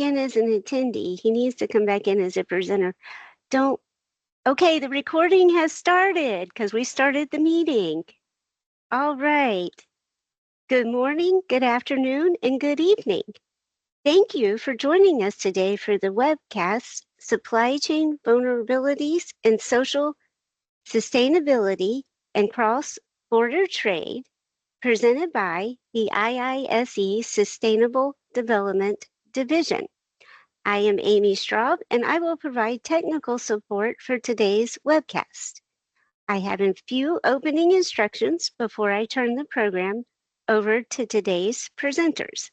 in as an attendee. He needs to come back in as a presenter. Okay, the recording has started because we started the meeting. All right. Good morning, good afternoon, and good evening. Thank you for joining us today for the webcast, Supply Chain Vulnerabilities and Social Sustainability and Cross-Border Trade, presented by the IISE Sustainable Development Division. I am Amy Straub, and I will provide technical support for today's webcast. I have a few opening instructions before I turn the program over to today's presenters.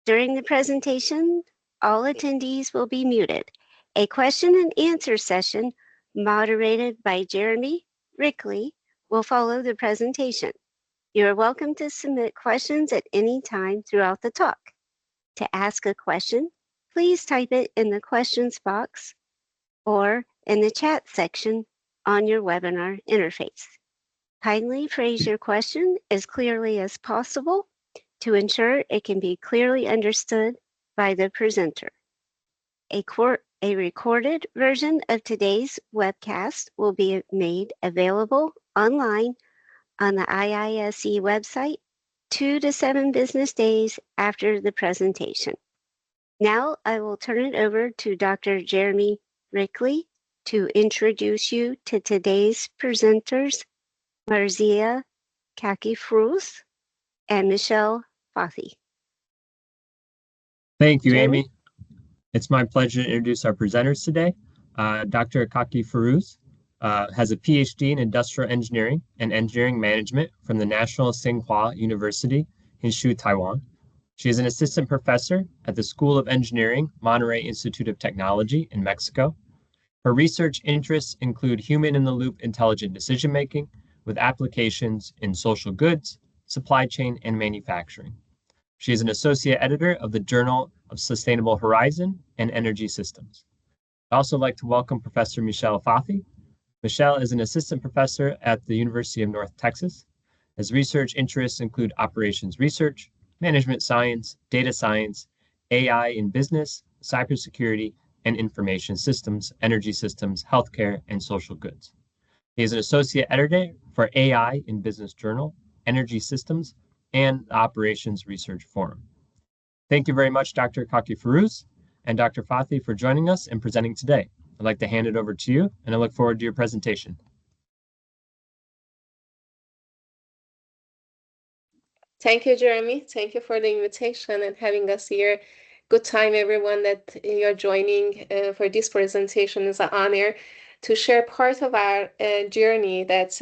During the presentation, all attendees will be muted. A question and answer session moderated by Jeremy Rickley will follow the presentation. You are welcome to submit questions at any time throughout the talk. To ask a question, please type it in the questions box or in the chat section on your webinar interface. Kindly phrase your question as clearly as possible to ensure it can be clearly understood by the presenter. A recorded version of today's webcast will be made available online on the IISE website 2 to 7 business days after the presentation. Now I will turn it over to Dr. Jeremy Rickley to introduce you to today's presenters, Marzieh Khakifirooz and Michel Fathi. Thank you, Amy. It's my pleasure to introduce our presenters today. Dr. Khakifirooz has a PhD in Industrial Engineering and Engineering Management from the National Tsinghua University, Hsinchu, Taiwan. She is an assistant professor at the School of Engineering, Monterey Institute of Technology in Mexico. Her research interests include human-in-the-loop intelligent decision-making with applications in social goods, supply chain, and manufacturing. She is an associate editor of the Journal of Sustainable Horizon and Energy Systems. I'd also like to welcome Professor Michel Fathi. Michel is an assistant professor at the University of North Texas. His research interests include operations research, management science, data science, AI in business, cybersecurity, and information systems, energy systems, healthcare, and social goods. He is an associate editor for AI in Business Journal, Energy Systems, and the Operations Research Forum. Thank you very much, Dr. Khakifirooz and Dr. Fathi, for joining us and presenting today. I'd like to hand it over to you, and I look forward to your presentation. Thank you, Jeremy. Thank you for the invitation and having us here. Good time, everyone, that you're joining for this presentation. It's an honor to share part of our journey that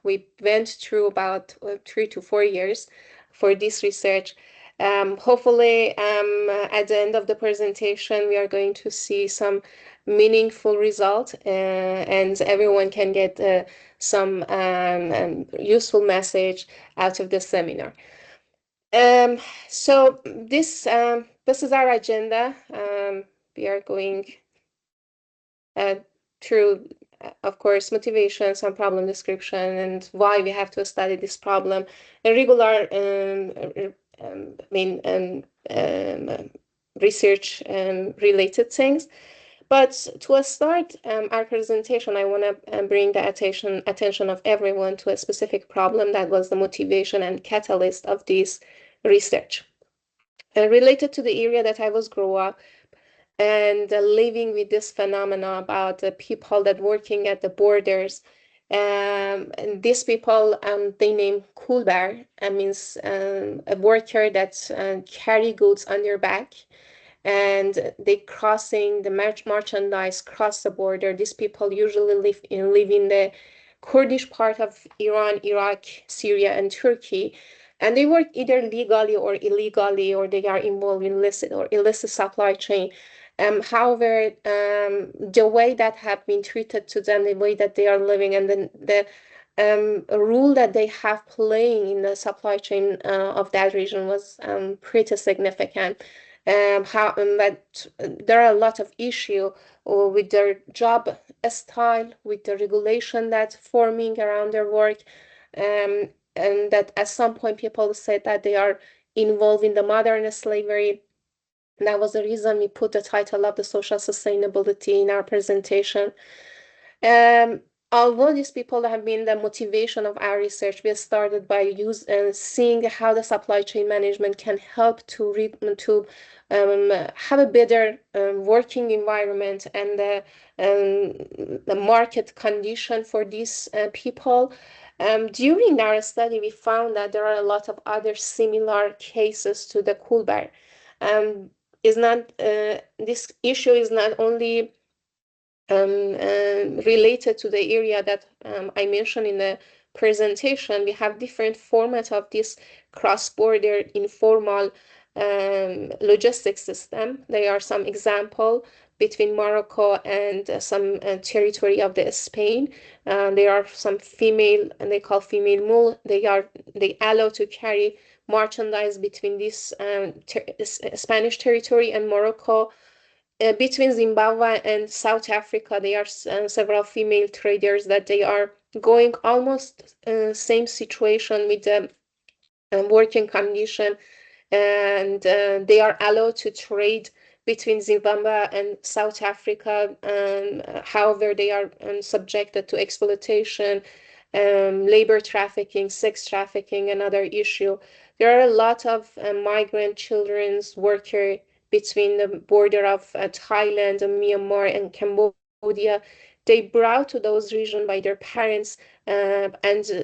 we went through about 3 to 4 years for this research. Hopefully, at the end of the presentation, we are going to see some meaningful result and everyone can get some useful message out of the seminar. So this is our agenda. We are going through, of course, motivation, some problem description, and why we have to study this problem, and regular research related things. But to start our presentation, I want to bring the attention of everyone to a specific problem that was the motivation and catalyst of this research. Related to the area that I was growing up and living with this phenomena about the people that working at the borders. And these people, they name Kulbary, means a worker that carry goods on their back. And they crossing the merchandise cross the border. These people usually live in the Kurdish part of Iran, Iraq, Syria, and Turkey. And they work either legally or illegally, or they are involved in illicit supply chain. However, the way that have been treated to them, the way that they are living, and then the role that they have playing in the supply chain of that region was pretty significant. But there are a lot of issues with their job style, with the regulation that's forming around their work, and that at some point people said that they are involved in the modern slavery. That was the reason we put the title of the social sustainability in our presentation. Although these people have been the motivation of our research, we started by seeing how the supply chain management can help to have a better working environment and the market condition for these people. During our study, we found that there are a lot of other similar cases to the Kulbary. This issue is not only related to the area that I mentioned in the presentation. We have different formats of this cross-border informal logistics system. There are some example between Morocco and some territory of the Spain. There are some female, and they call female mule. They allow to carry merchandise between this Spanish territory and Morocco. Between Zimbabwe and South Africa, there are several female traders that they are going almost same situation with the working condition, and they are allowed to trade between Zimbabwe and South Africa. However, they are subjected to exploitation, labor trafficking, sex trafficking, another issue. There are a lot of migrant children's workers between the border of Thailand and Myanmar and Cambodia. They brought to those regions by their parents, and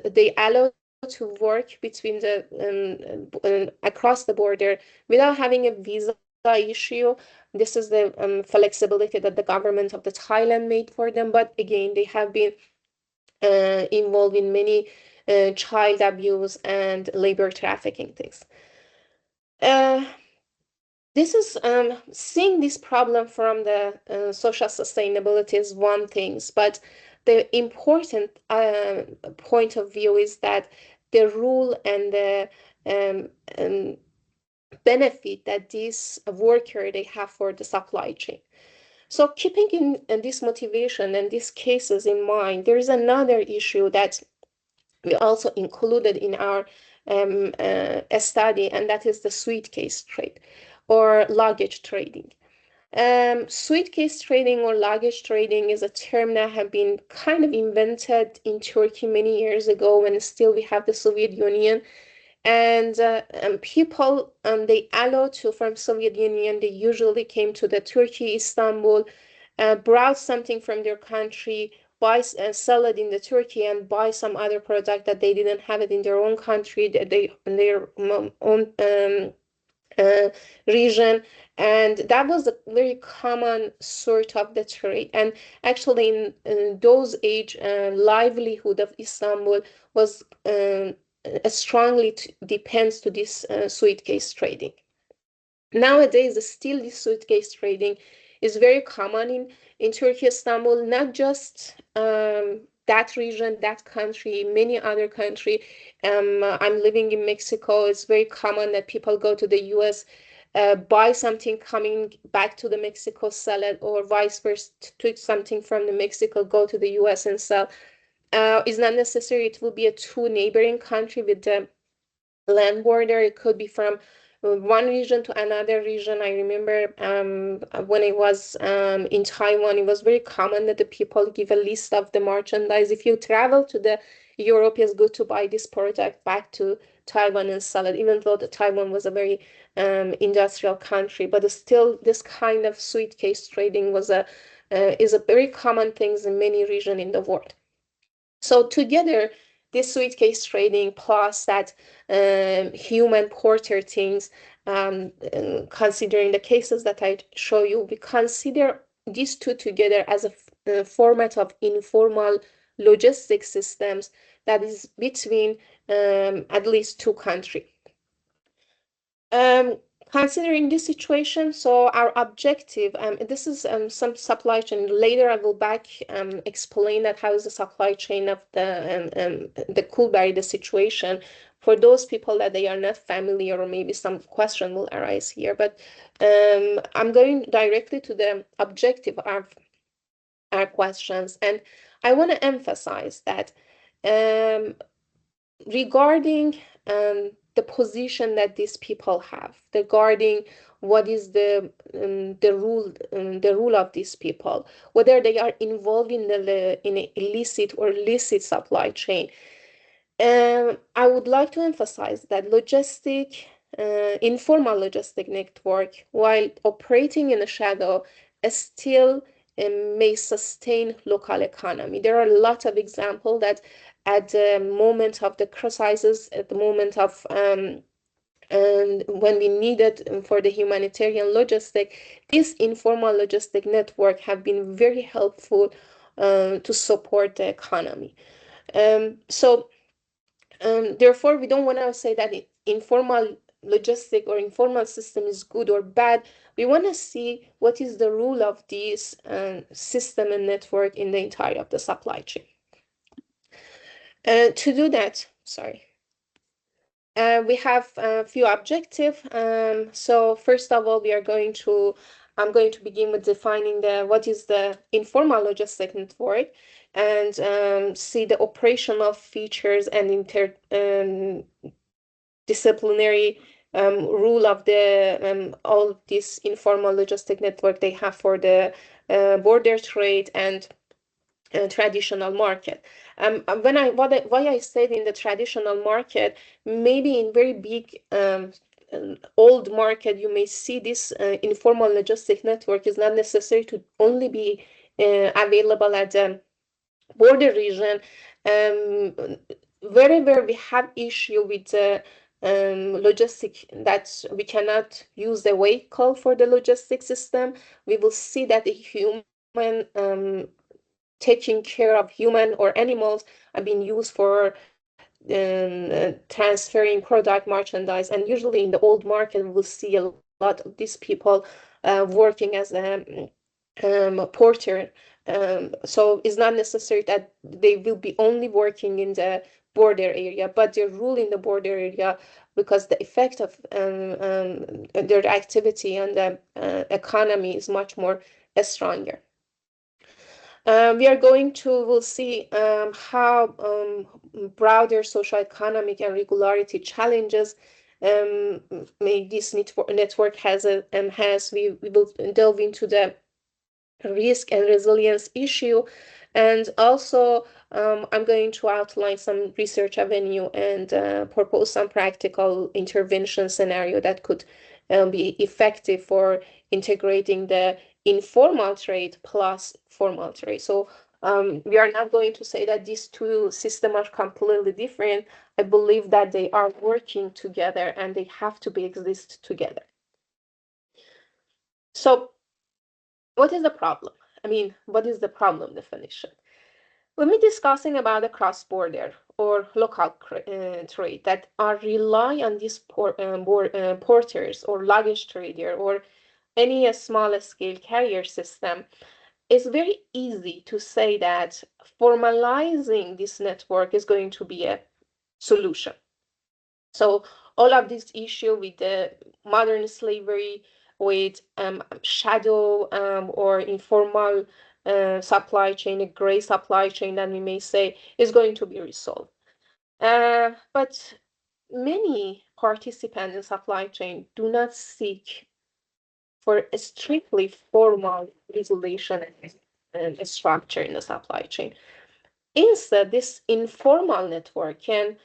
they allow to work between the across the border without having a visa issue. This is the flexibility that the government of the Thailand made for them. But again, they have been involved in many child abuse and labor trafficking things. This is seeing this problem from the social sustainability is one thing, but the important point of view is that the rule and the benefit that these worker they have for the supply chain. So keeping in this motivation and these cases in mind, there is another issue that we also included in our study, and that is the suitcase trade or luggage trading. Suitcase trading or luggage trading is a term that have been kind of invented in Turkey many years ago when still we have the Soviet Union. And people they allow to from Soviet Union, they usually came to the Turkey, Istanbul, brought something from their country, buy sell it in the Turkey and buy some other product that they didn't have it in their own country, that they in their own region. And that was a very common sort of the trade. And actually in those age, livelihood of Istanbul was strongly depends to this suitcase trading. Nowadays, still this suitcase trading is very common in Turkey, Istanbul, not just that region, that country, many other country. I'm living in Mexico. It's very common that people go to the US, buy something coming back to the Mexico, sell it, or vice versa, took something from the Mexico, go to the US and sell. It's not necessary it will be a two neighboring country with the land border. It could be from one region to another region. I remember when I was in Taiwan, it was very common that the people give a list of the merchandise. If you travel to the Europe, it's good to buy this product back to Taiwan and sell it, even though the Taiwan was a very industrial country. But still, this kind of suitcase trading was is a very common thing in many regions in the world. So together, this suitcase trading plus that human porter things, considering the cases that I show you, we consider these two together as a format of informal logistics systems that is between at least two countries. Considering this situation, so our objective, this is some supply chain. Later, I will explain that how is the supply chain of the Kulbary, the situation for those people that they are not familiar, or maybe some question will arise here. But I'm going directly to the objective of our questions, and I want to emphasize that regarding the position that these people have regarding what is the rule of these people, whether they are involved in an illicit or licit supply chain. I would like to emphasize that informal logistic network, while operating in the shadow, still may sustain local economy. There are a lot of examples that at the moment of the crisis, at the moment of and when we needed for the humanitarian logistic, this informal logistic network have been very helpful to support the economy. Therefore, we don't want to say that informal logistic or informal system is good or bad. We want to see what is the role of this system and network in the entirety of the supply chain. To do that, we have a few objectives. So first of all, I'm going to begin with defining what is the informal logistic network, and see the operational features and disciplinary rule of all this informal logistic network they have for the border trade and traditional market. Why I said in the traditional market, maybe in very big old market, you may see this informal logistic network is not necessary to only be available at the border region. Wherever we have issue with the logistic that we cannot use the vehicle for the logistic system, we will see that the human taking care of human or animals are being used for transferring product merchandise. And usually in the old market, we will see a lot of these people working as a porter. So it's not necessary that they will be only working in the border area, but their rule in the border area, because the effect of their activity on the economy is much more stronger. We'll see how broader socioeconomic and regularity challenges this network has. We will delve into the risk and resilience issue, and also I'm going to outline some research avenue and propose some practical intervention scenario that could be effective for integrating the informal trade plus formal trade. So we are not going to say that these two systems are completely different. I believe that they are working together and they have to exist together. So what is the problem? What is the problem definition? When we're discussing about the cross-border or local trade that are rely on these porters or luggage trader or any small-scale carrier system, it's very easy to say that formalizing this network is going to be a solution. So all of this issue with the modern slavery, with shadow or informal supply chain, a gray supply chain that we may say, is going to be resolved. But many participants in supply chain do not seek for a strictly formal regulation and structure in the supply chain. Instead, this informal network can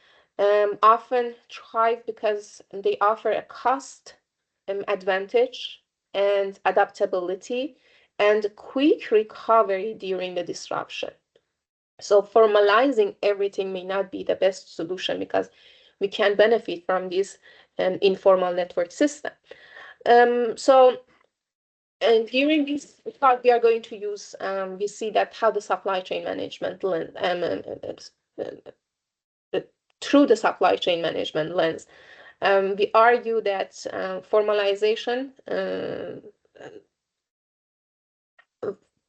often thrive because they offer a cost advantage and adaptability and quick recovery during the disruption. So formalizing everything may not be the best solution because we can benefit from this informal network system. And during this talk, we are going to use, we see that how the supply chain management through the supply chain management lens, we argue that formalization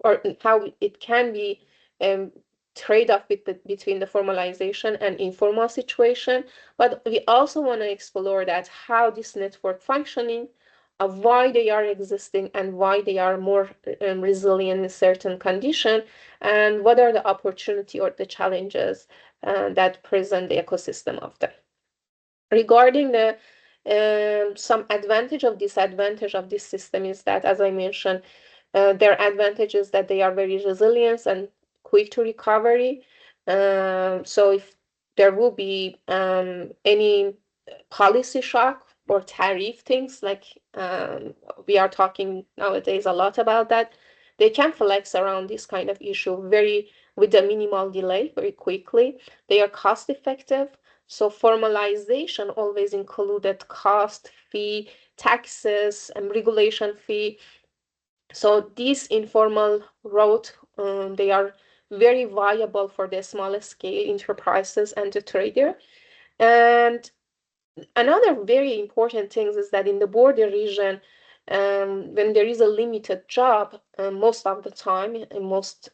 or how it can be trade-off between the formalization and informal situation, but we also want to explore that how this network functioning, why they are existing and why they are more resilient in certain condition, and what are the opportunity or the challenges that present the ecosystem of them. Regarding the some advantage of disadvantage of this system is that, as I mentioned, their advantage is that they are very resilient and quick to recovery. So if there will be any policy shock or tariff things, like we are talking nowadays a lot about that, they can flex around this kind of issue very with a minimal delay very quickly. They are cost effective. So formalization always included cost, fee, taxes, and regulation fee. So these informal route, they are very viable for the small scale enterprises and the trader. And another very important thing is that in the border region, when there is a limited job, most of the time in most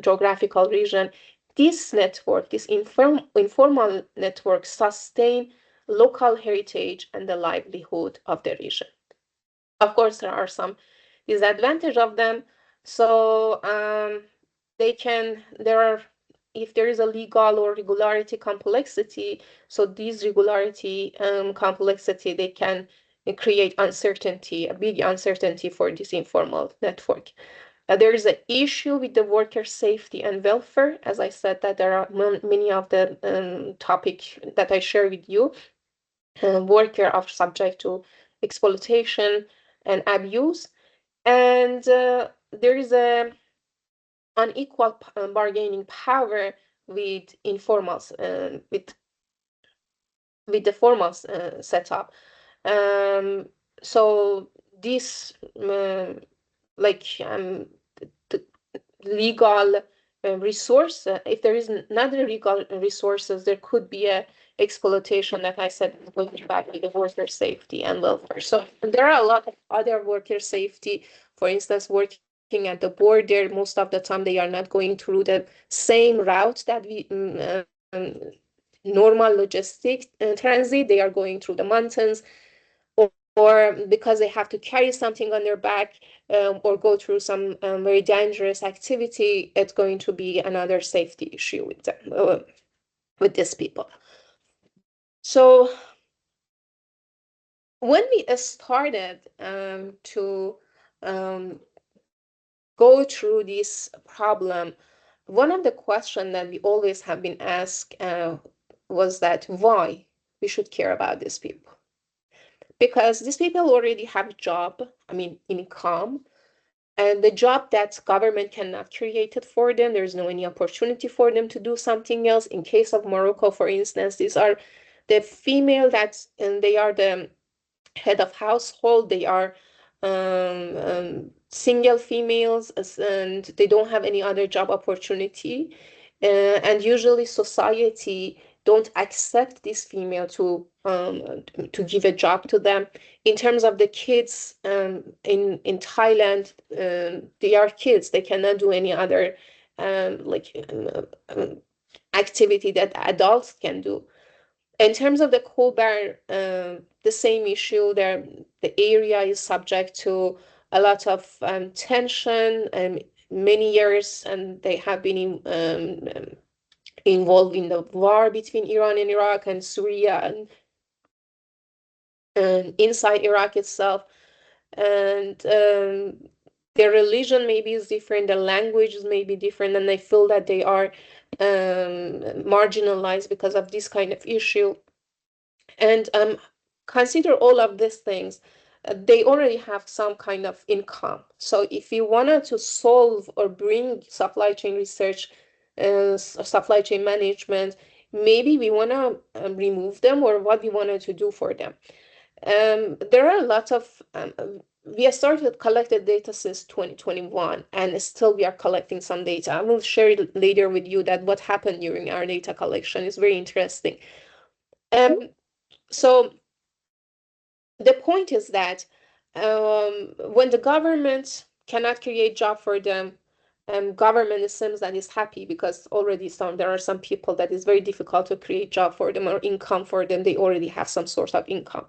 geographical region, this network, this informal network, sustain local heritage and the livelihood of the region. Of course, there are some disadvantage of them. So if there is a legal or regularity complexity, so these regularity complexity, they can create uncertainty, a big uncertainty for this informal network. There is an issue with the worker safety and welfare. As I said, that there are many of the topics that I share with you. Workers are subject to exploitation and abuse. And there is a unequal bargaining power with informals, with the formal setup. So this like the legal resource, if there is not legal resources, there could be a exploitation that I said going back with the worker safety and welfare. So there are a lot of other worker safety, for instance, working at the border. Most of the time they are not going through the same route that we normal logistic transit. They are going through the mountains, or because they have to carry something on their back, or go through some very dangerous activity, it's going to be another safety issue with them, with these people. So when we started to go through this problem, one of the questions that we always have been asked was that why we should care about these people. Because these people already have a job, I mean, income, and the job that government cannot create it for them. There's no any opportunity for them to do something else. In case of Morocco, for instance, these are the female and they are the head of household. They are single females, and they don't have any other job opportunity. And usually society don't accept this female to give a job to them. In terms of the kids, in Thailand, they are kids. They cannot do any other activity that adults can do. In terms of the Kulbary, the same issue there. The area is subject to a lot of tension and many years, and they have been involved in the war between Iran and Iraq and Syria and inside Iraq itself. And their religion maybe is different, the language is maybe different, and they feel that they are marginalized because of this kind of issue. And consider all of these things. They already have some kind of income. So if you wanted to solve or bring supply chain research, supply chain management, maybe we want to remove them, or what we wanted to do for them. There are a lot of, we have started collected data since 2021, and still we are collecting some data. I will share it later with you that what happened during our data collection is very interesting. So the point is that when the government cannot create job for them, government seems that is happy, because already there are some people that is very difficult to create job for them or income for them. They already have some sort of income.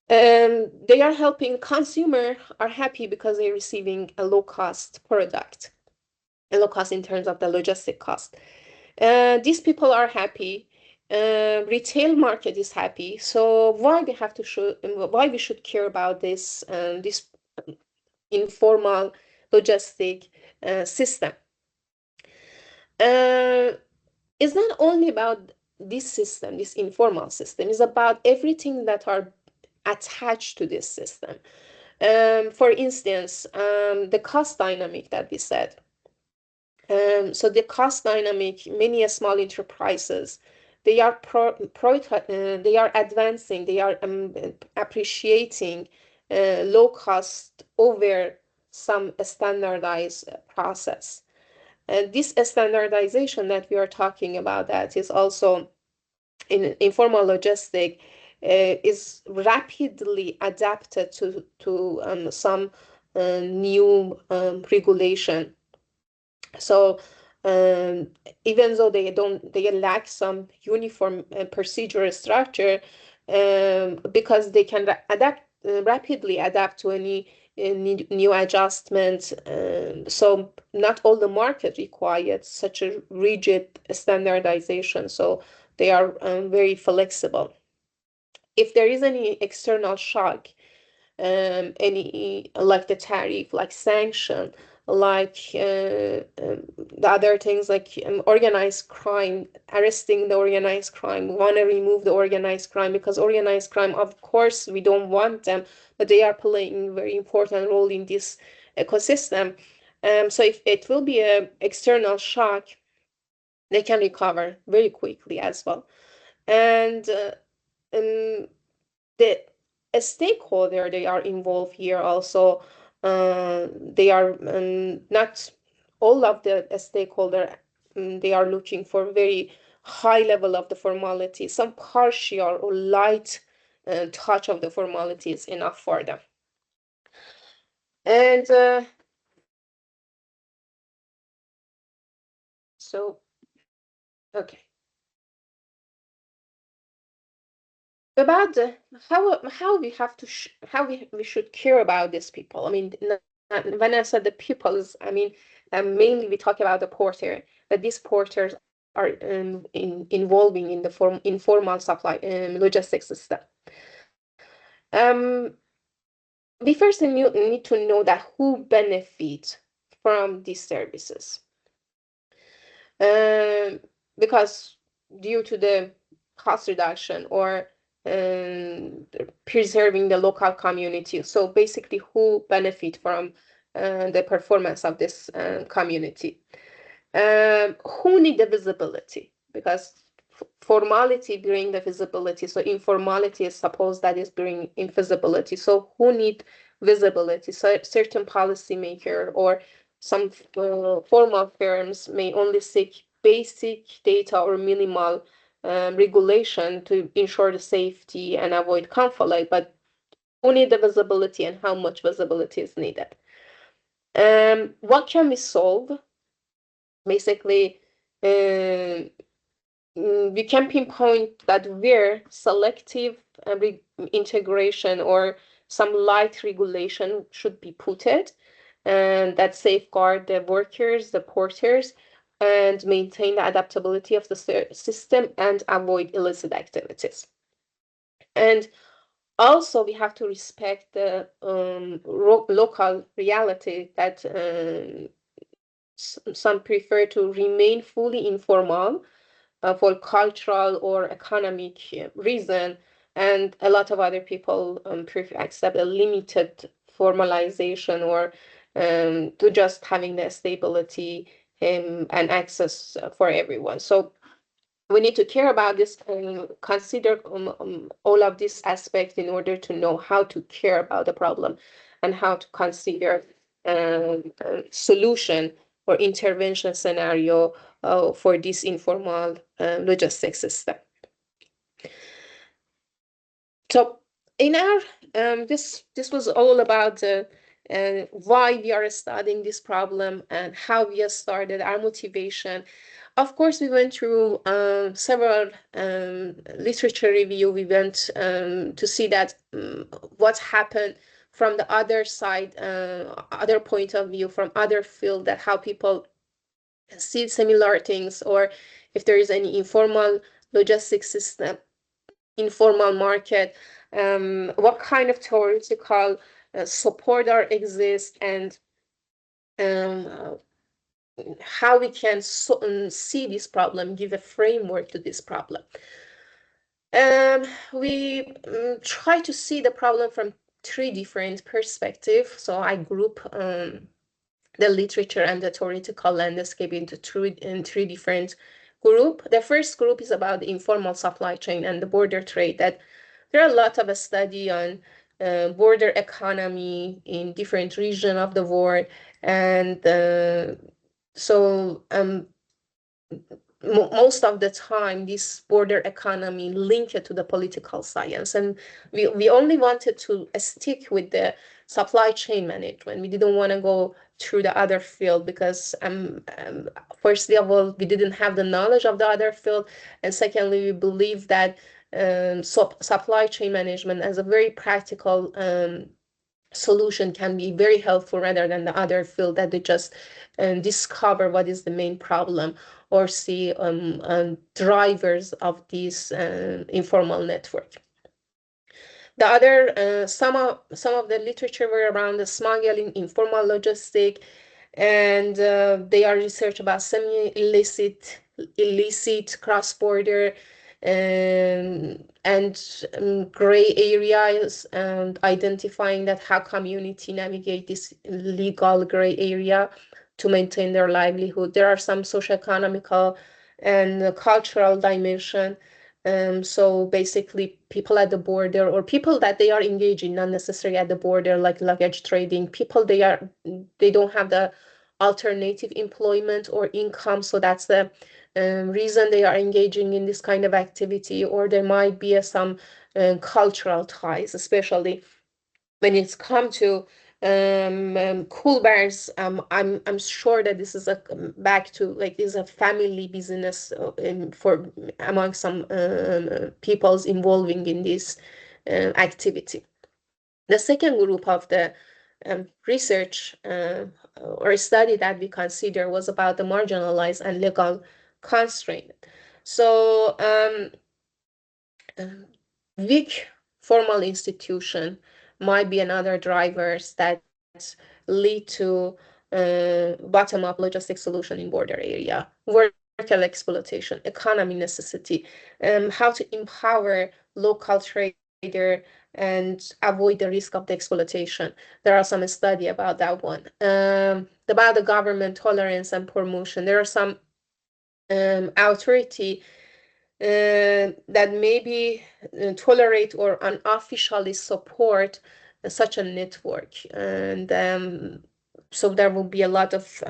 They are helping consumer are happy because they're receiving a low cost product, a low cost in terms of the logistic cost. These people are happy. retail market is happy. So why we should care about this informal logistic system? It's not only about this system, this informal system. It's about everything that are attached to this system. For instance, the cost dynamic that we said. So the cost dynamic, many small enterprises, they are they are advancing, they are appreciating low cost over some standardized process. And this standardization that we are talking about, that is also in informal logistic, is rapidly adapted to some new regulation. So even though they lack some uniform procedural structure, because they can rapidly adapt to any new adjustments. So not all the market required such a rigid standardization. So they are very flexible. If there is any external shock, any like the tariff, like sanction, like the other things like organized crime, arresting the organized crime. We want to remove the organized crime because organized crime, of course, we don't want them, but they are playing a very important role in this ecosystem. So if it will be an external shock, they can recover very quickly as well. And the a stakeholder they are involved here also, they are not all of the stakeholder, they are looking for very high level of the formality. Some partial or light touch of the formality is enough for them. And so okay, about how we have to how we should care about these people. I mean, when I said the people, is I mean mainly we talk about the porter, but these porters are involving in the informal supply logistics system. We first need to know that who benefits from these services, because due to the cost reduction or preserving the local community. So basically, who benefit from the performance of this community? Who need the visibility? Because formality bring the visibility. So informality is supposed that is bring invisibility. So who need visibility? So certain policymaker or some formal firms may only seek basic data or minimal regulation to ensure the safety and avoid conflict, but who need the visibility and how much visibility is needed? What can we solve? Basically, we can pinpoint that where selective integration or some light regulation should be putted, and that safeguard the workers, the porters, and maintain the adaptability of the system and avoid illicit activities. And also, we have to respect the local reality that some prefer to remain fully informal for cultural or economic reason, and a lot of other people prefer accept a limited formalization or to just having the stability and access for everyone. So we need to care about this and consider all of these aspects in order to know how to care about the problem and how to consider solution or intervention scenario for this informal logistics system. So in our this was all about why we are studying this problem and how we have started our motivation. Of course, we went through several literature review. We went to see that what happened from the other side, other point of view, from other field, that how people see similar things, or if there is any informal logistics system, informal market, what kind of theoretical support exists, and how we can see this problem, give a framework to this problem. We try to see the problem from 3 different perspectives. So I group the literature and the theoretical landscape into 3 different groups. The first group is about the informal supply chain and the border trade. That there are a lot of study on border economy in different regions of the world, and so most of the time this border economy linked to the political science, and we only wanted to stick with the supply chain management. We didn't want to go through the other field because firstly of all, we didn't have the knowledge of the other field, and secondly, we believe that supply chain management as a very practical solution can be very helpful rather than the other field that they just discover what is the main problem or see drivers of this informal network. The other some of the literature were around the smuggling, informal logistic, and they are research about semi-illicit, illicit, cross-border, and gray areas, and identifying that how community navigate this legal gray area to maintain their livelihood. There are some socioeconomical and cultural dimension. So basically people at the border, or people that they are engaging, not necessarily at the border, like luggage trading, people they don't have the alternative employment or income, so that's the reason they are engaging in this kind of activity. Or there might be some cultural ties, especially when it's come to Kulbary's. I'm sure that this is back to like this is a family business for among some peoples involving in this activity. The second group of the research or study that we consider was about the marginalized and legal constraint. So weak formal institution might be another drivers that lead to bottom-up logistic solution in border area, vertical exploitation, economy necessity, how to empower local trader and avoid the risk of the exploitation. There are some study about that one. About the government tolerance and promotion, there are some authority that maybe tolerate or unofficially support such a network. And so there will be a lot of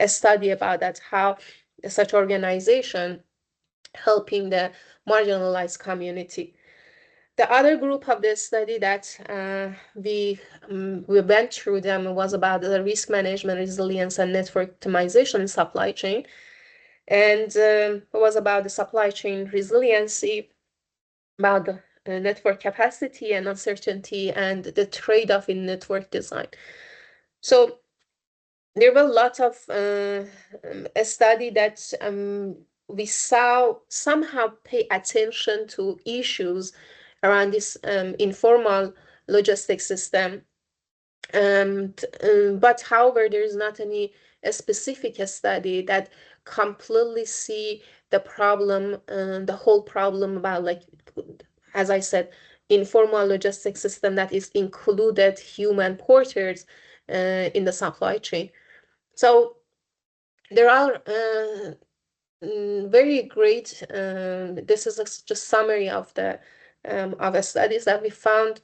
a study about that, how such organization helping the marginalized community. The other group of the study that we went through them was about the risk management, resilience, and network optimization in supply chain. And it was about the supply chain resiliency, about the network capacity and uncertainty, and the trade-off in network design. So there were a lot of a study that we saw somehow pay attention to issues around this informal logistics system. But however, there is not any specific study that completely see the problem, the whole problem about, like, as I said, informal logistics system that is included human porters in the supply chain. So there are very great, this is just summary of the studies that we found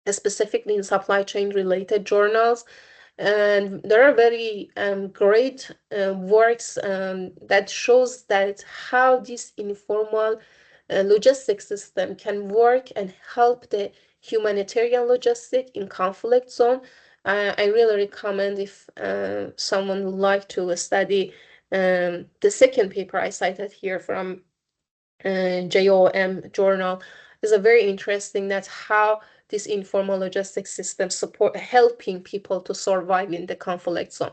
specifically in supply chain related journals. And there are very great works that shows that how this informal logistics system can work and help the humanitarian logistic in conflict zone. I really recommend if someone would like to study the second paper I cited here from JOM journal. Is a very interesting that how this informal logistics system support helping people to survive in the conflict zone.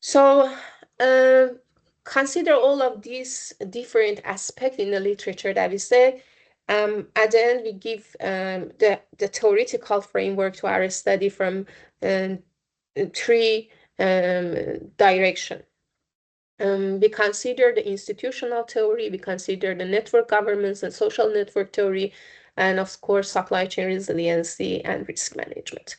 So consider all of these different aspects in the literature that we say. At the end, we give the theoretical framework to our study from three directions. We consider the institutional theory, we consider the network governance and social network theory, and of course, supply chain resiliency and risk management.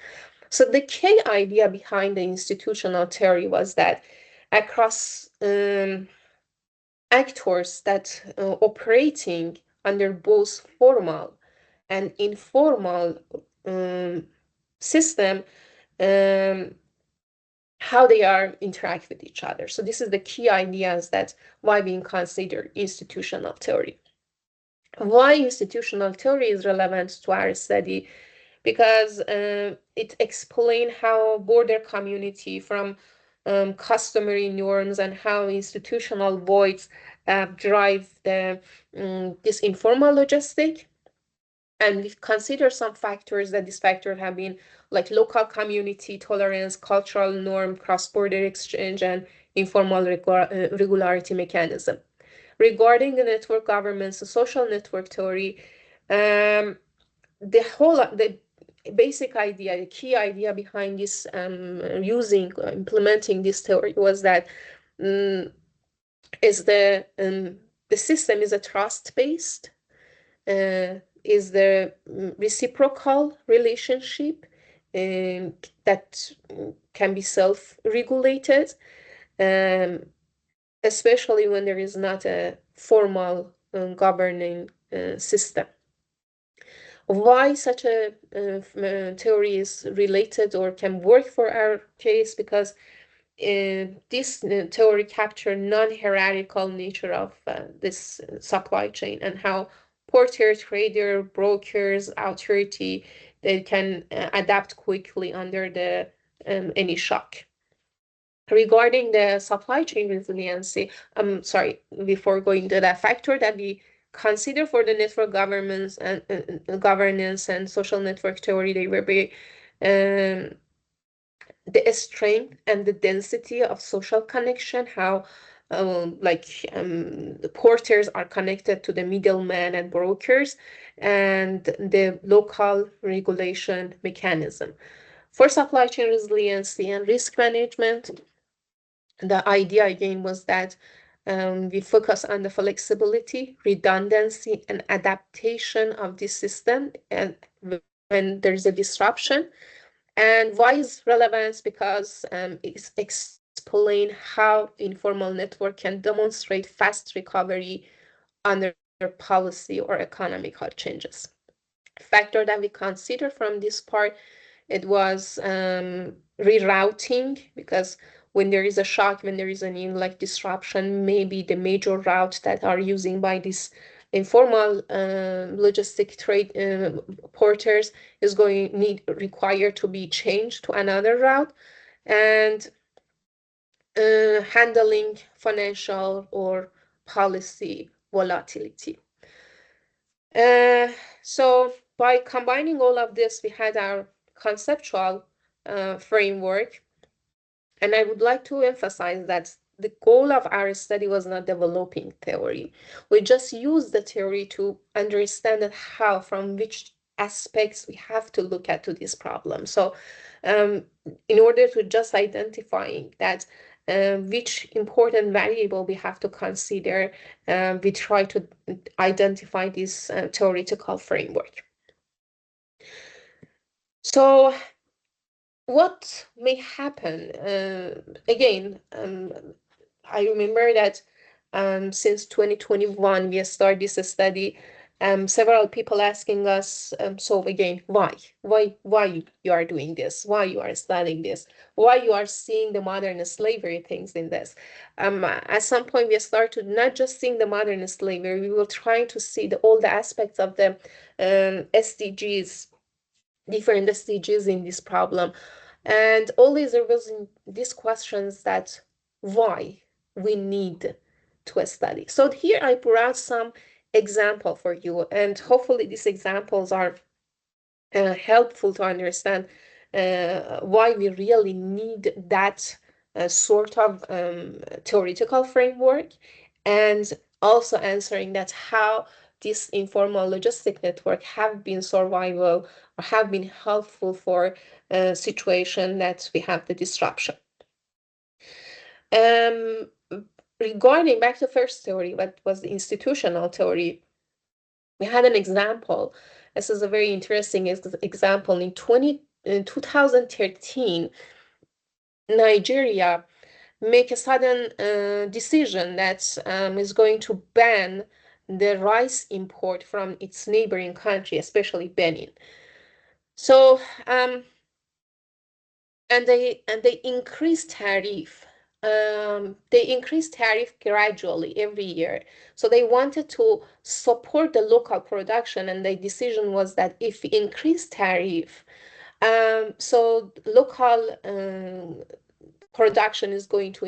So the key idea behind the institutional theory was that across actors that operating under both formal and informal system, how they are interact with each other. So this is the key ideas that why we consider institutional theory. Why institutional theory is relevant to our study? Because it explains how border community from customary norms and how institutional voids drive this informal logistic. And we consider some factors that these factors have been like local community tolerance, cultural norm, cross-border exchange, and informal regularity mechanism. Regarding the network governance, the social network theory, the basic idea, the key idea behind this implementing this theory was that is the system is a trust-based, is the reciprocal relationship that can be self-regulated, especially when there is not a formal governing system. Why such a theory is related or can work for our case? Because this theory captures non-hierarchical nature of this supply chain and how porter, trader, brokers, authority, they can adapt quickly under the any shock. Regarding the supply chain resiliency, before going to that factor that we consider for the network governance and social network theory, they were very the strength and the density of social connection, how the porters are connected to the middlemen and brokers, and the local regulation mechanism. For supply chain resiliency and risk management, the idea again was that we focus on the flexibility, redundancy, and adaptation of this system and when there's a disruption. And why is relevance? Because it explains how informal network can demonstrate fast recovery under policy or economical changes. Factor that we consider from this part, it was rerouting, because when there is a shock, when there is a new disruption, maybe the major routes that are using by this informal logistic trade porters is required to be changed to another route, and handling financial or policy volatility. So by combining all of this, we had our conceptual framework, and I would like to emphasize that the goal of our study was not developing theory. We just used the theory to understand how, from which aspects we have to look at to this problem. So in order to just identifying that which important variable we have to consider, we try to identify this theoretical framework. So what may happen? Again, I remember that since 2021, we started this study. Several people asking us, so again, why you are doing this? Why you are studying this? Why you are seeing the modern slavery things in this? At some point, we started not just seeing the modern slavery, we were trying to see all the aspects of the SDGs, different SDGs in this problem. And always there was these questions that why we need to study. So here I brought some example for you, and hopefully these examples are helpful to understand why we really need that a sort of theoretical framework, and also answering that how this informal logistic network have been survival or have been helpful for a situation that we have the disruption. Regarding back to first theory, what was the institutional theory, we had an example. This is a very interesting example. In 2013, Nigeria make a sudden decision that is going to ban the rice import from its neighboring country, especially Benin. So and they increased tariff. They increased tariff gradually every year. So they wanted to support the local production, and the decision was that if we increase tariff, so local production is going to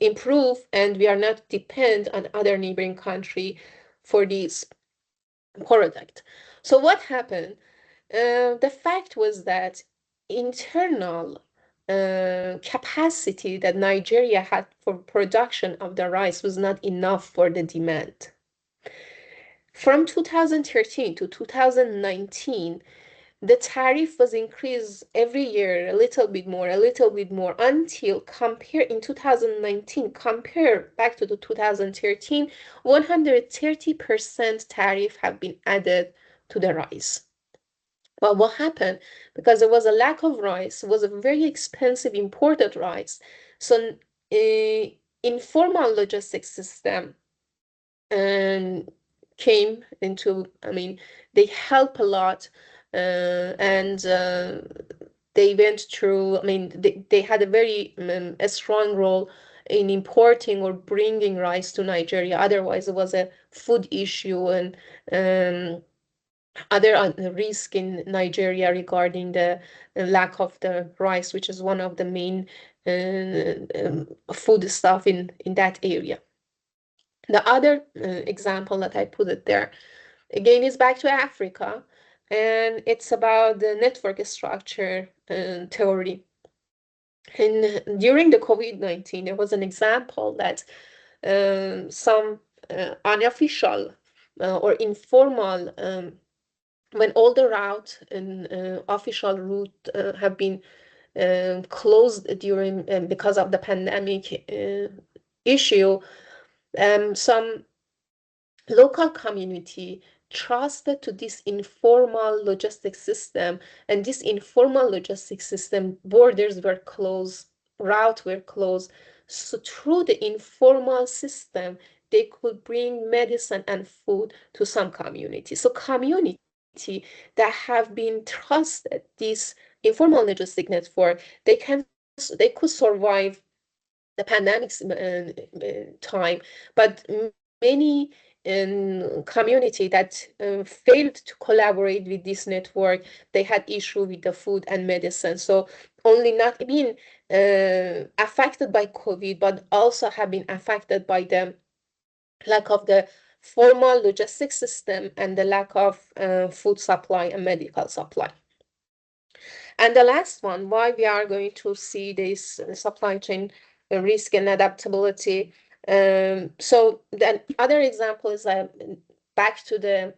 improve, and we are not depend on other neighboring country for this product. So what happened? The fact was that internal capacity that Nigeria had for production of the rice was not enough for the demand. From 2013 to 2019, the tariff was increased every year a little bit more, until in 2019, compare back to the 2013, 130% tariff have been added to the rice. Well, what happened? Because there was a lack of rice, it was a very expensive imported rice. So informal logistics system came into, they help a lot, and they went through, they had a very a strong role in importing or bringing rice to Nigeria. Otherwise, it was a food issue, and other risk in Nigeria regarding the lack of the rice, which is one of the main food stuff in that area. The other example that I put it there, again, is back to Africa, and it's about the network structure theory. And during the COVID-19, there was an example that some unofficial or informal, when all the route and official route have been closed during because of the pandemic issue, some local community trusted to this informal logistics system, and this informal logistics system, borders were closed, routes were closed. So through the informal system, they could bring medicine and food to some community. So community that have been trusted this informal logistic network, they could survive the pandemic time, but many community that failed to collaborate with this network, they had issue with the food and medicine. So only not being affected by COVID, but also have been affected by the lack of the formal logistics system and the lack of food supply and medical supply. And the last one, why we are going to see this supply chain risk and adaptability. So the other example is back to the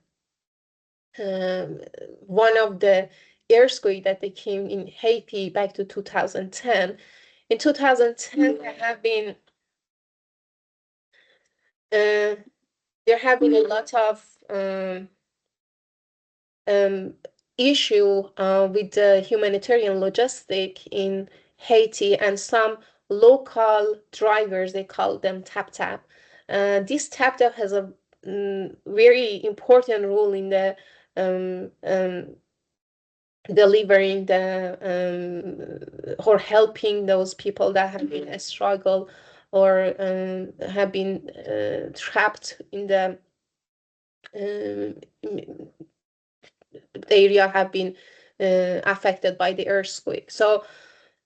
one of the earthquake that they came in Haiti back to 2010. In 2010, there have been a lot of issue with the humanitarian logistic in Haiti, and some local drivers, they call them tap-tap. This tap-tap has a very important role in the delivering the or helping those people that have been a struggle or have been trapped in the area, have been affected by the earthquake. So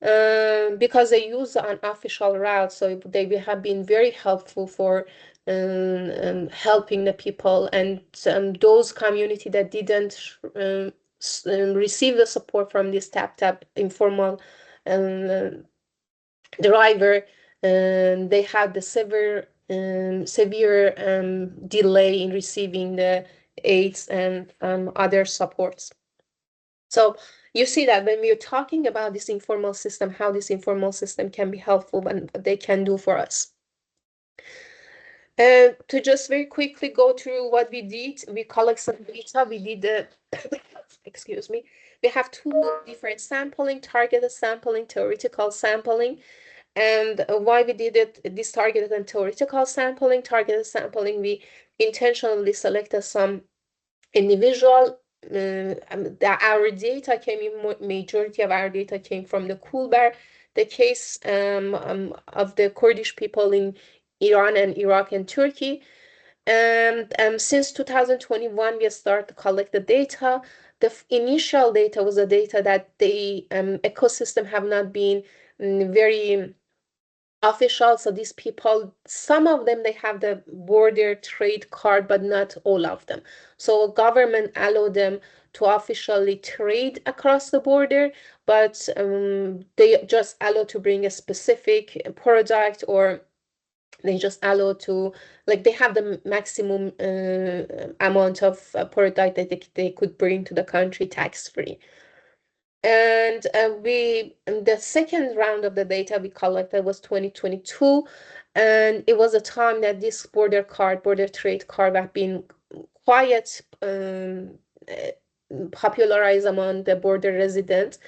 because they use an official route, so they have been very helpful for helping the people, and those community that didn't receive the support from this tap-tap informal driver, they had the severe delay in receiving the aids and other supports. So you see that when we're talking about this informal system, how this informal system can be helpful and what they can do for us. To just very quickly go through what we did, we collect some data. We did the, excuse me, we have two different sampling, targeted sampling, theoretical sampling. And why we did it, this targeted and theoretical sampling, we intentionally selected some individual, our data came in, majority of our data came from the Kulbary, the case of the Kurdish people in Iran and Iraq and Turkey. And since 2021, we started to collect the data. The initial data was the data that the ecosystem have not been very official. So these people, some of them, they have the border trade card, but not all of them. So government allow them to officially trade across the border, but they just allow to bring a specific product, or they just allow to, like, they have the maximum amount of product that they could bring to the country tax-free. And the second round of the data we collected was 2022, and it was a time that this border trade card have been quite popularized among the border residents,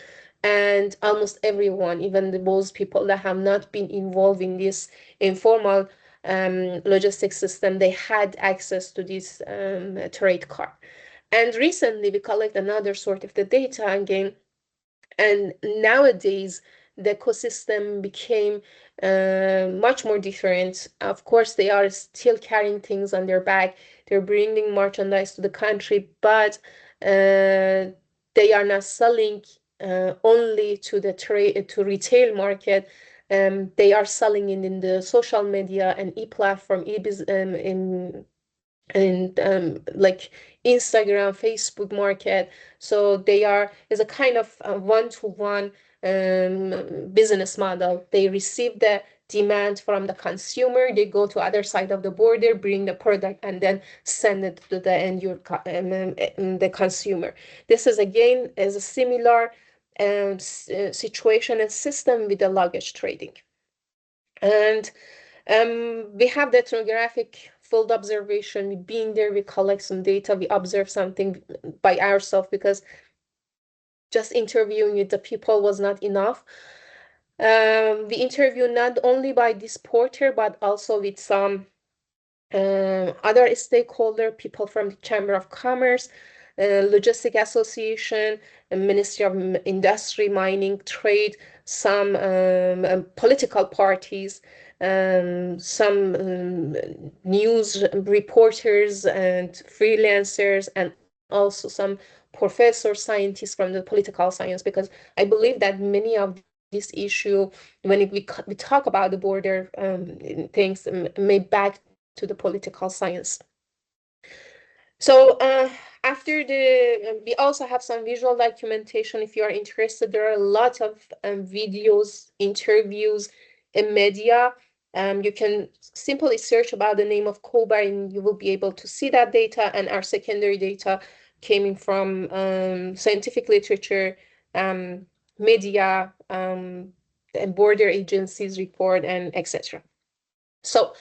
and almost everyone, even those people that have not been involved in this informal logistics system, they had access to this trade card. And recently we collect another sort of the data again. And nowadays, the ecosystem became much more different. Of course, they are still carrying things on their back. They're bringing merchandise to the country, but they are not selling only to the retail market. They are selling in the social media and e-platform, like Instagram, Facebook market. So they are is a kind of one-to-one business model. They receive the demand from the consumer, they go to other side of the border, bring the product, and then send it to the end the consumer. This is again is a similar situation and system with the luggage trading. And we have the ethnographic field observation. We've been there, we collect some data, we observe something by ourselves, because just interviewing with the people was not enough. We interviewed not only by this porter, but also with some other stakeholder, people from the Chamber of Commerce, Logistic Association, Ministry of Industry, Mining, Trade, some political parties, some news reporters and freelancers, and also some professor scientists from the political science, because I believe that many of this issue, when we talk about the border things, may back to the political science. So after we also have some visual documentation. If you are interested, there are a lot of videos, interviews, and media. You can simply search about the name of Kulbary and you will be able to see that data. And our secondary data came from scientific literature, media, and border agencies report, and etc. So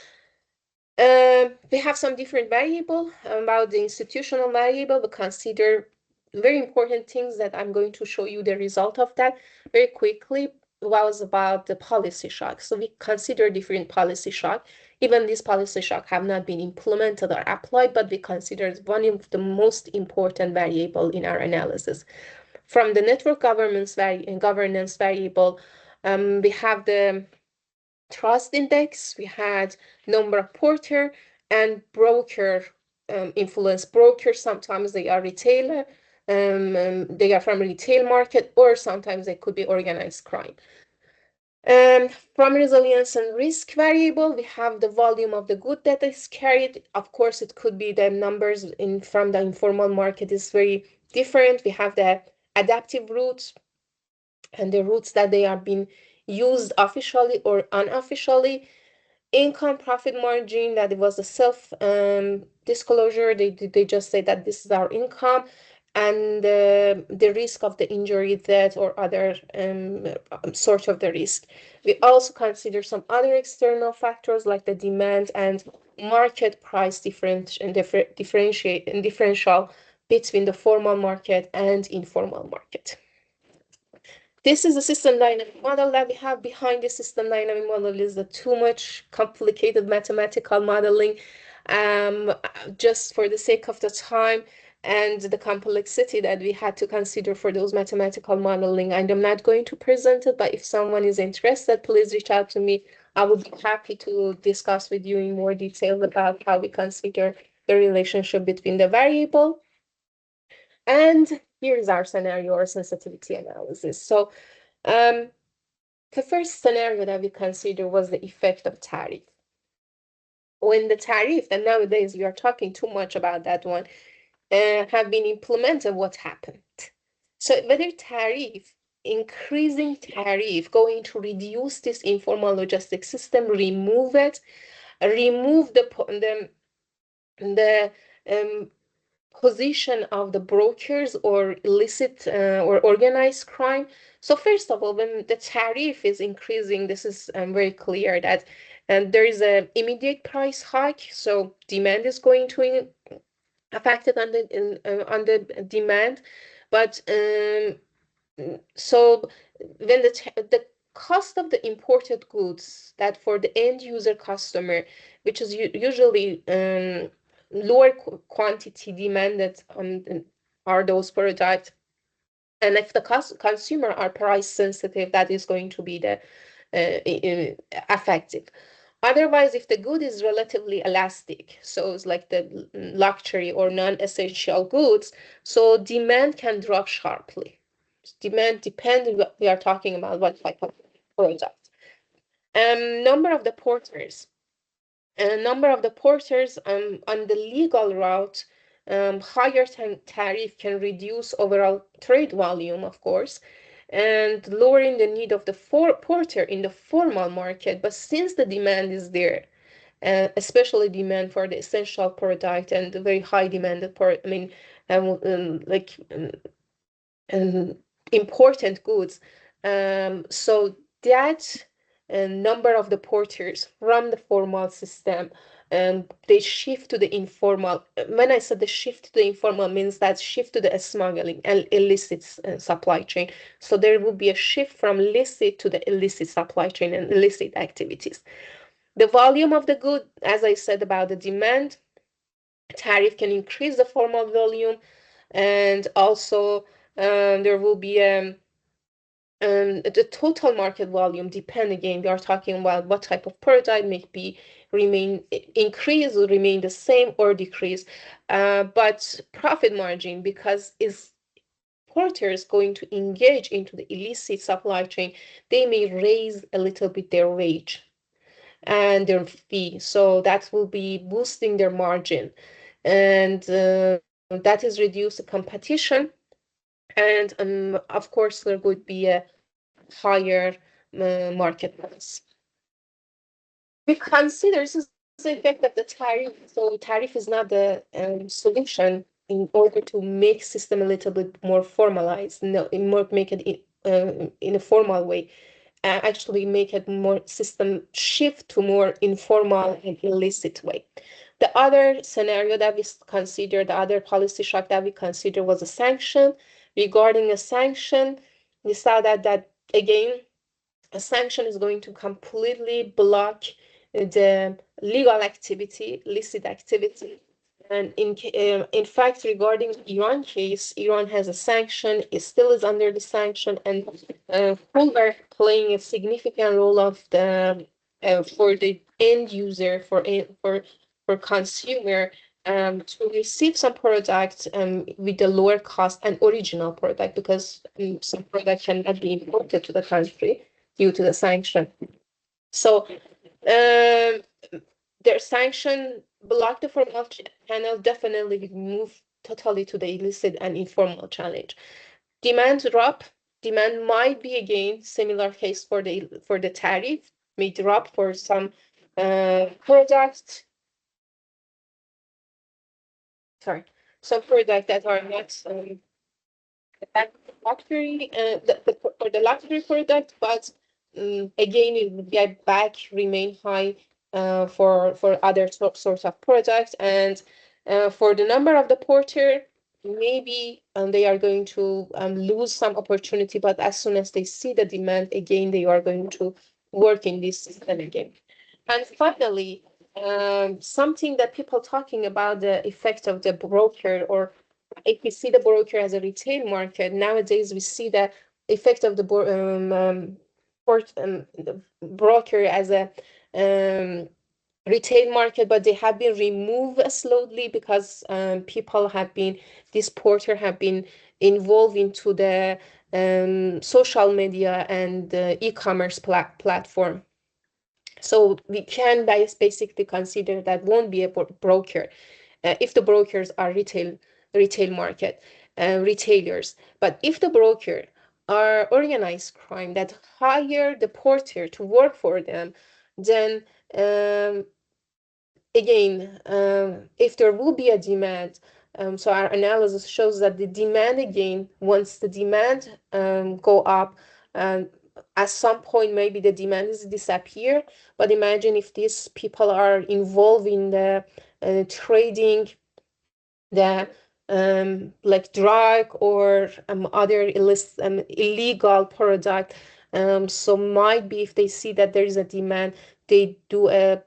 we have some different variable. About the institutional variable, we consider very important things that I'm going to show you the result of that very quickly. Was about the policy shock. So we consider different policy shock. Even this policy shock have not been implemented or applied, but we consider it one of the most important variable in our analysis. From the network governance variable, we have the trust index, we had number of porter and broker influence. Brokers, sometimes they are retailer, they are from retail market, or sometimes they could be organized crime. From resilience and risk variable, we have the volume of the good that is carried. Of course, it could be the numbers from the informal market is very different. We have the adaptive routes and the routes that they are being used officially or unofficially. Income profit margin, that it was a self disclosure. They just say that this is our income, and the risk of the injury, death, or other sort of the risk. We also consider some other external factors like the demand and market price differential between the formal market and informal market. This is a system dynamic model that we have. Behind the system dynamic model is the too much complicated mathematical modeling. Just for the sake of the time and the complexity that we had to consider for those mathematical modeling, and I'm not going to present it, but if someone is interested, please reach out to me. I would be happy to discuss with you in more detail about how we consider the relationship between the variable. And here's our scenario or sensitivity analysis. So the first scenario that we considered was the effect of tariff. When the tariff, and nowadays we are talking too much about that one, have been implemented, what happened? So whether tariff, increasing tariff, going to reduce this informal logistics system, remove it, remove the position of the brokers or illicit or organized crime. So first of all, when the tariff is increasing, this is very clear that there is an immediate price hike. So demand is going to affected on the demand, but so when the cost of the imported goods that for the end user customer, which is usually lower quantity demanded are those products, and if the consumer are price sensitive, that is going to be the effective. Otherwise, if the good is relatively elastic, so it's like the luxury or non-essential goods, so demand can drop sharply. Demand depends what we are talking about, what type of product. Number of the porters. Number of the porters on the legal route, higher tariff can reduce overall trade volume, of course, and lowering the need of the porter in the formal market. But since the demand is there, especially demand for the essential product and the very high demanded part, I mean, important goods. So that number of the porters from the formal system, they shift to the informal. When I said the shift to the informal, means that shift to the smuggling and illicit supply chain. So there will be a shift from licit to the illicit supply chain and illicit activities. The volume of the good, as I said about the demand, tariff can increase the formal volume, and also there will be the total market volume depend again. We are talking about what type of product may be increase or remain the same or decrease, but profit margin, because is porters going to engage into the illicit supply chain, they may raise a little bit their wage and their fee, so that will be boosting their margin, and that is reduce the competition. And of course, there would be a higher market price. We consider this is the effect of the tariff. So tariff is not the solution in order to make system a little bit more formalized. No, make it in a formal way. Actually make it more system shift to more informal and illicit way. The other scenario that we consider, the other policy shock that we consider was a sanction. Regarding a sanction, we saw that again, a sanction is going to completely block the legal activity, licit activity. And in fact, regarding Iran case, Iran has a sanction, it still is under the sanction, and Kulbary playing a significant role of the for the end user, for consumer, to receive some product with the lower cost and original product, because some product cannot be imported to the country due to the sanction. So their sanction block the formal channel, definitely move totally to the illicit and informal challenge. Demand drop, demand might be again similar case for the tariff, may drop for some products. Sorry, some products that are not luxury, for the luxury product, but again, it will get back, remain high for other sorts of products. And for the number of the porter, maybe they are going to lose some opportunity, but as soon as they see the demand again, they are going to work in this system again. And finally, something that people talking about the effect of the broker, or if we see the broker as a retail market, nowadays we see the effect of the the broker as a retail market, but they have been removed slowly because people have been, this porter have been involved into the social media and e-commerce platform. So we can basically consider that won't be a broker if the brokers are retail market retailers. But if the broker are organized crime that hire the porter to work for them, then again, if there will be a demand, so our analysis shows that the demand again, once the demand go up, at some point maybe the demand is disappear. But imagine if these people are involved in the trading the like drug or other illegal product. So might be if they see that there is a demand, they do a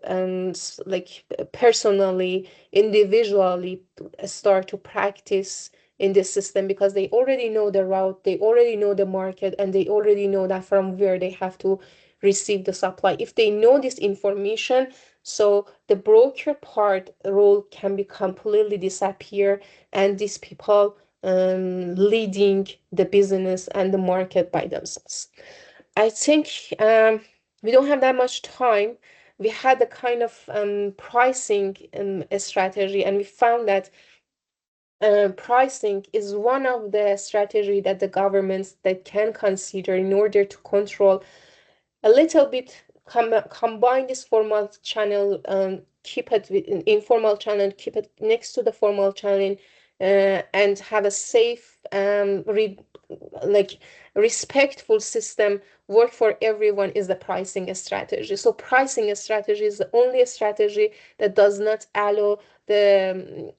like personally, individually start to practice in this system, because they already know the route, they already know the market, and they already know that from where they have to receive the supply. If they know this information, so the broker part role can be completely disappear, and these people leading the business and the market by themselves. I think we don't have that much time. We had a kind of pricing strategy, and we found that pricing is one of the strategy that the governments that can consider in order to control a little bit, combine this formal channel, keep it with an informal channel, keep it next to the formal channel, and have a safe, like respectful system work for everyone is the pricing strategy. So pricing strategy is the only strategy that does not allow the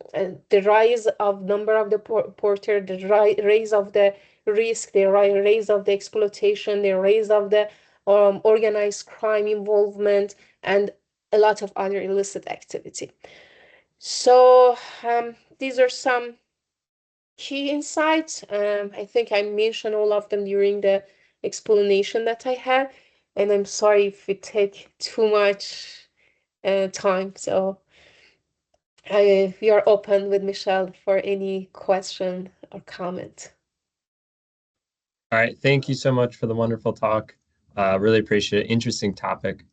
rise of number of the porter, the rise of the risk, the rise of the exploitation, the rise of the organized crime involvement, and a lot of other illicit activity. So these are some key insights. I think I mentioned all of them during the explanation that I had, and I'm sorry if it take too much time. So we are open with Michel for any question or comment. All right, thank you so much for the wonderful talk. Really appreciate it. Interesting topic.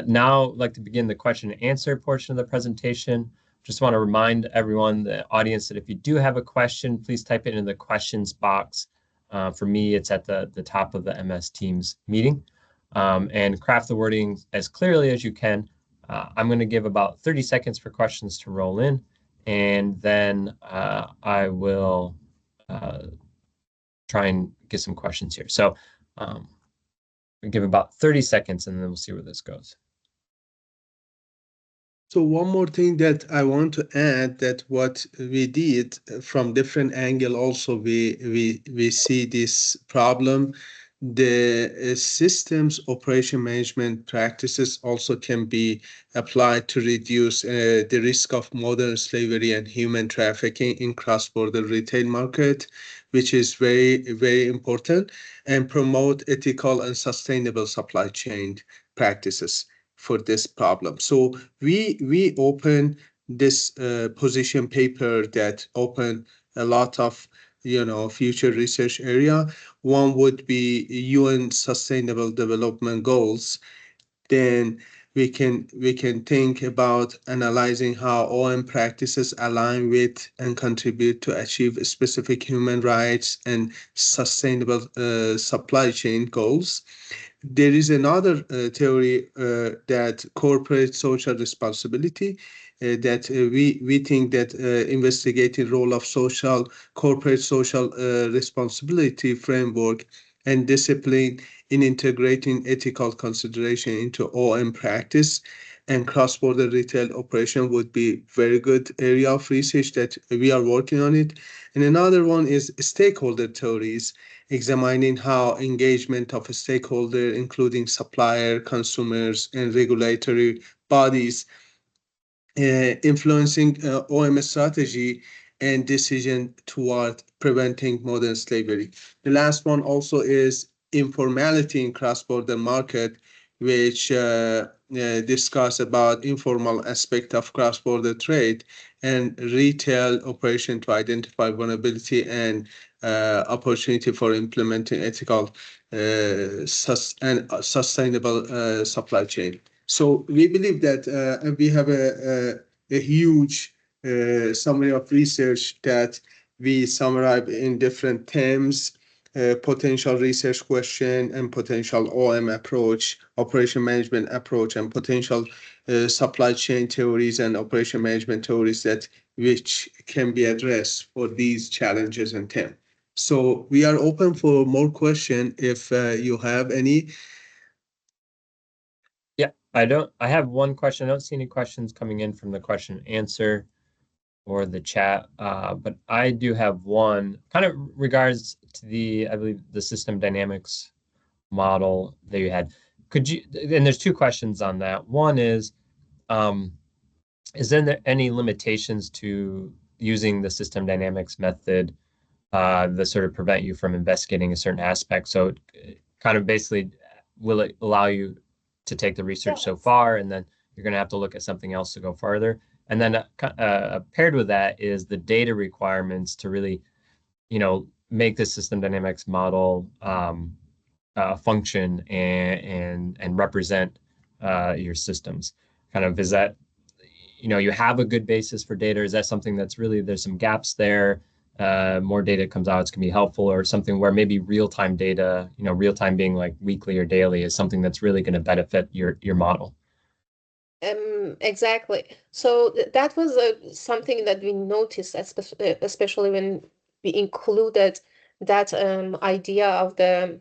Now I'd like to begin the question and answer portion of the presentation. Just want to remind everyone, the audience, that if you do have a question, please type it in the questions box. For me, it's at the top of the MS Teams meeting. And craft the wording as clearly as you can. I'm going to give about 30 seconds for questions to roll in, and then I will try and get some questions here. So we'll give about 30 seconds, and then we'll see where this goes. So one more thing that I want to add, that what we did from different angle also, we see this problem. The systems operation management practices also can be applied to reduce the risk of modern slavery and human trafficking in cross-border retail market, which is very, very important, and promote ethical and sustainable supply chain practices for this problem. So we open this position paper that open a lot of future research area. One would be UN Sustainable Development Goals. Then we can think about analyzing how OM practices align with and contribute to achieve specific human rights and sustainable supply chain goals. There is another theory that corporate social responsibility that we think that investigating role of corporate social responsibility framework and discipline in integrating ethical consideration into OM practice and cross-border retail operation would be very good area of research that we are working on it. And another one is stakeholder theories, examining how engagement of a stakeholder, including supplier, consumers, and regulatory bodies, influencing OM strategy and decision toward preventing modern slavery. The last one also is informality in cross-border market, which discuss about informal aspect of cross-border trade and retail operation to identify vulnerability and opportunity for implementing ethical and sustainable supply chain. So we believe that we have a huge summary of research that we summarize in different themes, potential research question and potential OM approach, operation management approach, and potential supply chain theories and operation management theories that which can be addressed for these challenges and themes. So we are open for more questions if you have any. Yeah, I have one question. I don't see any questions coming in from the question and answer or the chat, but I do have one kind of regards to I believe the system dynamics model that you had. And there's two questions on that. One is there any limitations to using the system dynamics method that sort of prevent you from investigating a certain aspect? So kind of basically, will it allow you to take the research so far, and then you're going to have to look at something else to go farther? And then paired with that is the data requirements to really, make the system dynamics model function and represent your systems. Kind of, is that, you have a good basis for data? Is that something that's really, there's some gaps there? More data comes out, it's going to be helpful, or something where maybe real-time data, real-time being like weekly or daily, is something that's really going to benefit your model? Exactly. So that was something that we noticed, especially when we included that idea of the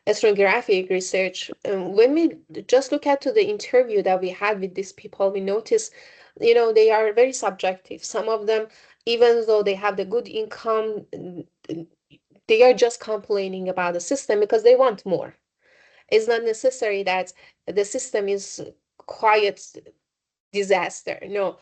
ethnographic research. When we just look at the interview that we had with these people, we notice, they are very subjective. Some of them, even though they have the good income, they are just complaining about the system because they want more. It's not necessary that the system is quiet disaster. No,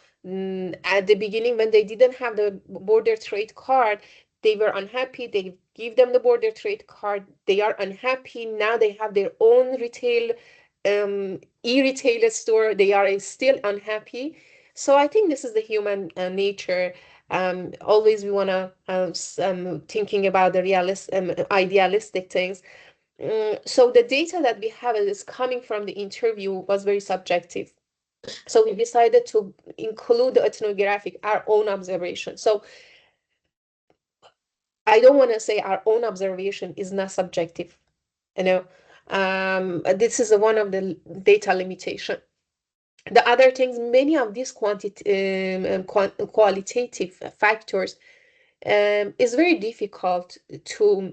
at the beginning, when they didn't have the border trade card, they were unhappy. They give them the border trade card. They are unhappy. Now they have their own retail, e-retailer store. They are still unhappy. So I think this is the human nature. Always we want to thinking about the idealistic things. So the data that we have is coming from the interview was very subjective. So we decided to include the ethnographic, our own observation. So I don't want to say our own observation is not subjective. This is one of the data limitation. The other things, many of these qualitative factors is very difficult to,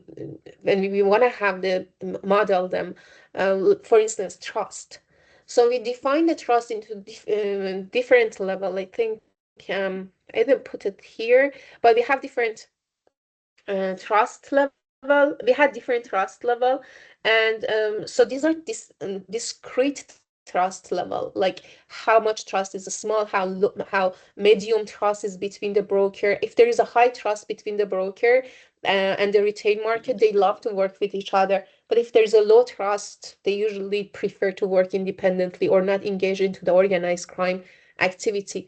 when we want to have the model them, for instance, trust. So we define the trust into different level. I think I didn't put it here, but we have different trust level. We had different trust level, and so these are discrete trust level, like how much trust is small, how medium trust is between the broker. If there is a high trust between the broker and the retail market, they love to work with each other. But if there's a low trust, they usually prefer to work independently or not engage into the organized crime activity.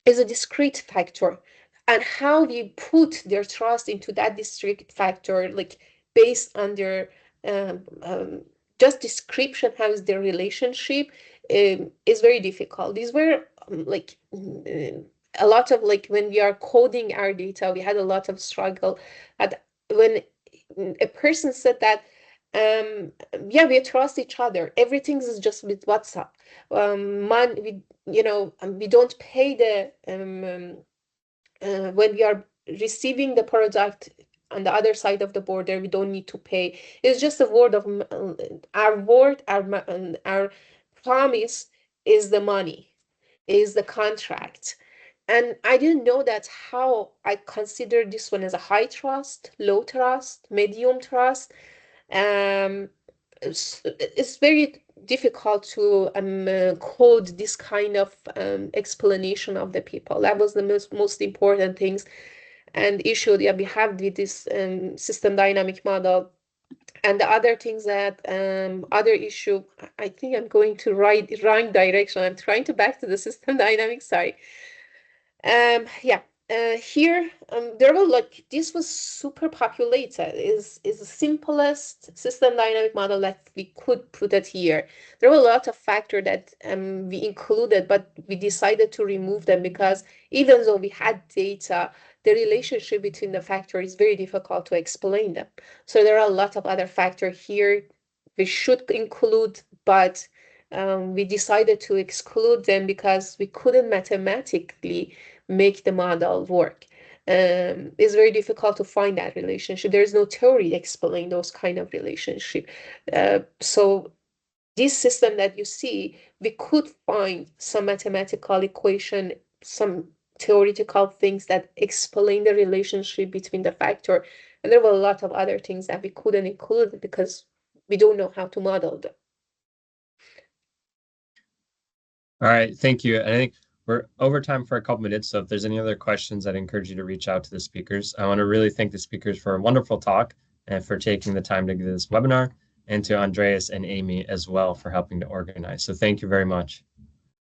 Is a discrete factor. And how we put their trust into that discrete factor, like based on their just description, how is the relationship, is very difficult. These were a lot of, like, when we are coding our data, we had a lot of struggle. At when a person said that, yeah, we trust each other. Everything is just with WhatsApp. We don't pay the when we are receiving the product on the other side of the border, we don't need to pay. It's just a word of our promise is the money, is the contract. And I didn't know that, how I consider this one as a high trust, low trust, medium trust. Um, it's very difficult to code this kind of explanation of the people. That was the most important things and issue that we have with this system dynamic model. And the other things that other issue, I think I'm going to wrong direction. I'm trying to back to the system dynamics. Sorry. Yeah. Here, there were, like, this was super populated. Is the simplest system dynamic model that we could put it here. There were a lot of factors that we included, but we decided to remove them because even though we had data, the relationship between the factors is very difficult to explain them. So there are a lot of other factors here we should include, but we decided to exclude them because we couldn't mathematically make the model work. It's very difficult to find that relationship. There's no theory explain those kind of relationship. So this system that you see, we could find some mathematical equation, some theoretical things that explain the relationship between the factor. And there were a lot of other things that we couldn't include because we don't know how to model them. All right, thank you. And I think we're over time for a couple minutes, so if there's any other questions, I'd encourage you to reach out to the speakers. I want to really thank the speakers for a wonderful talk and for taking the time to give this webinar, and to Andreas and Amy as well for helping to organize. So thank you very much.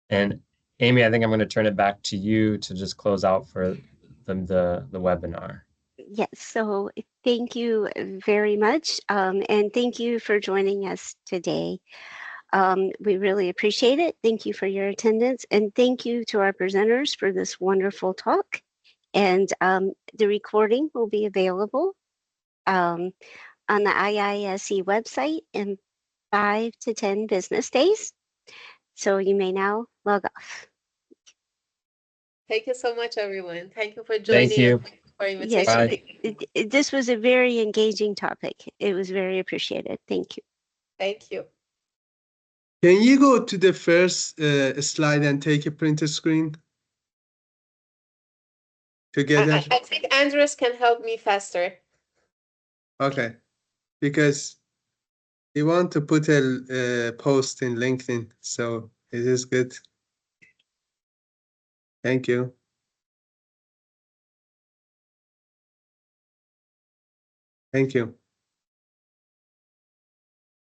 And Amy, I think I'm going to turn it back to you to just close out for the webinar. Yes, so thank you very much, and thank you for joining us today. We really appreciate it. Thank you for your attendance, and thank you to our presenters for this wonderful talk. And the recording will be available on the IISE website in 5 to 10 business days. So you may now log off. Thank you so much, everyone. Thank you for joining. Thank you. And for invitation. Yes, this was a very engaging topic. It was very appreciated. Thank you. Thank you. Can you go to the first slide and take a printer screen together? I think Andres can help me faster. Okay, because we want to put a post in LinkedIn, so it is good. Thank you. Thank you.